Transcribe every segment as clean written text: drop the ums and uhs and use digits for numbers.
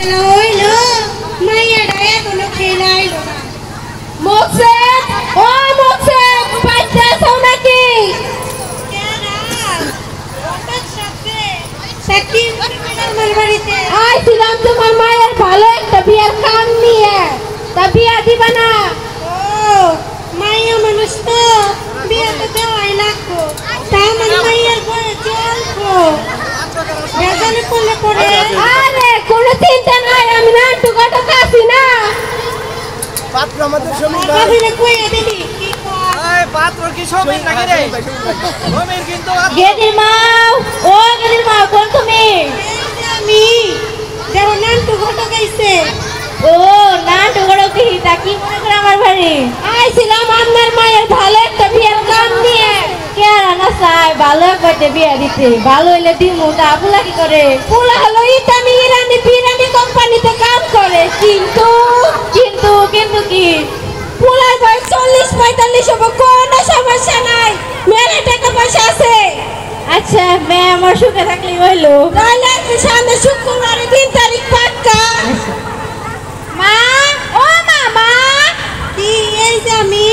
খেলা হইলো মাইয়াটা এখনো খেলাইলো না মোকসেদ ও মোকসেদ বাইতে আছো নাকি আইছিলাম তোমার মায়ের ভালো একটা বিয়ের কাম নিয়ে তা বিয়া দিবা না মাইয়া মানুষ তো বিয়ে তো দেওয়াই লাগবো তা আমার মাইয়ার বয়ে চলবো বেজালে পড়লে পড়ে আরে কোনো চিন্তা নাই আমি না টুকাটো কাছি না পাত্র আমাদের সমীর ভাই ভাবিলে কইয়া দিলি কি কর এই পাত্র কি সমীর নাকি রে সমীর কিন্তু গেদির মাও ও গেদির মাও কোন তুমি আমি দেও নান্টু ঘটো গাইছে ও না টুকাটো কি তা কি মনে করে আমার বাড়ি আইছিলাম আপনার মায়ের ভালো একটা বিয়ের কাম নিয়ে কেরা না চাই ভালো একটা বিয়ে দিতে ভালো হইলে দিমু তা আপুলা কি করে পুলা হলো ইতামি ইরানি বিরানি কোম্পানিতে কাম করে কিন্তু কিন্তু কিন্তু কি পুলার বয়স 40-45 হবে কোনো সমস্যা নাই মেলা টাকা পয়সা আছে আচ্ছা মে আমার সুখে থাকলে হইলো তাহলে সামনে শুক্রবারে 3 তারিখ পাক্কা মা ও মামা কি এই যে আমি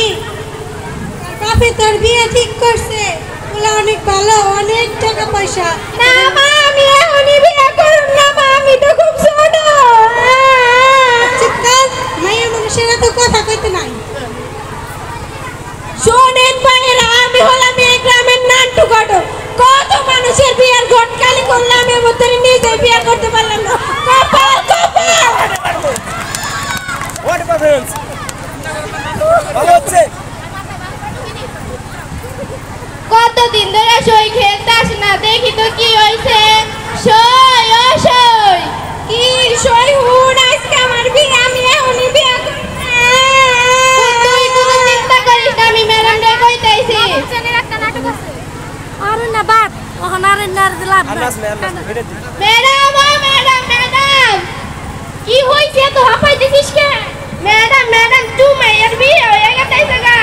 বাপে তোর বিয়ে ঠিক করছে বলে অনেক ভালো অনেক টাকা পয়সা না মা আমি এখনই বিয়ে করব না মা আমি তো খুব ছোট চিৎকার মাইয়া মানুষের তো কথা কইতে নাই শোনেন ভাইরা আমি হলাম এই গ্রামের নান্টু ঘটক কত মানুষের বিয়ের ঘট কালি করলাম এর মধ্যে নিজে বিয়ে করতে পারলাম না কপাল কপাল হোয়াট পারফরম্যান্স ভালো হচ্ছে কতদিন ধরে সই খেলতে আসে না দেখি তো কি হইছে সই ও সই কি সই হুন আজকে আমার বিয়ে আমি এখনই বিয়ে করব তুই কোনো চিন্তা করিস না আমি ম্যাডাম রে কইতাইছি চ্যানেল একটা নাটক আছে আরে না বাপ ওখানে আরে না দিলাম আনাস ভিডিও দি ম্যাডাম ও ম্যাডাম ম্যাডাম কি হইছে তো হাঁপাই দিছিস কে ম্যাডাম ম্যাডাম তুমি এর বিয়ে হয়ে গেছে গা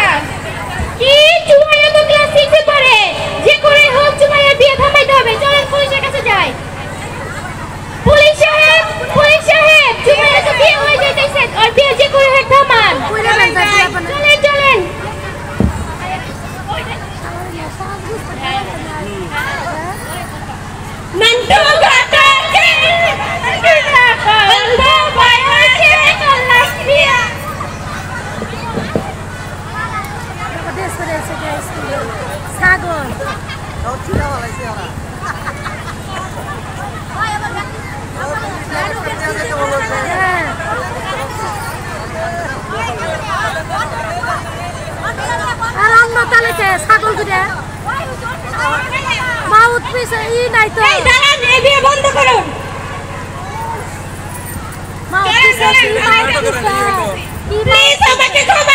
কি চুমাইয়া তো ক্লাস 6 এ পড়ে যে করে হোক চুমাইয়ার বিয়ে থামাইতে হবে চলেন পুলিশের কাছে যাই পুলিশ সাহেব চুমাইয়া তো বিয়ে হয়ে যাইতেছে আর বিয়ে যে করে হোক থামান চলেন চলেন নন্টু ঘটকে বন্ধু বাইরে করলাম বিয়ে দেশ করে এসে ছাগল চিরা বালাইছে ওরা হ্যাঁ আর অন্য তালেছে ছাগল করে মাউথ পিস ই নাই তো এই দাঁড়ান এই বিয়ে বন্ধ করুন মাউথ পিস প্লিজ আমাকে ক্ষমা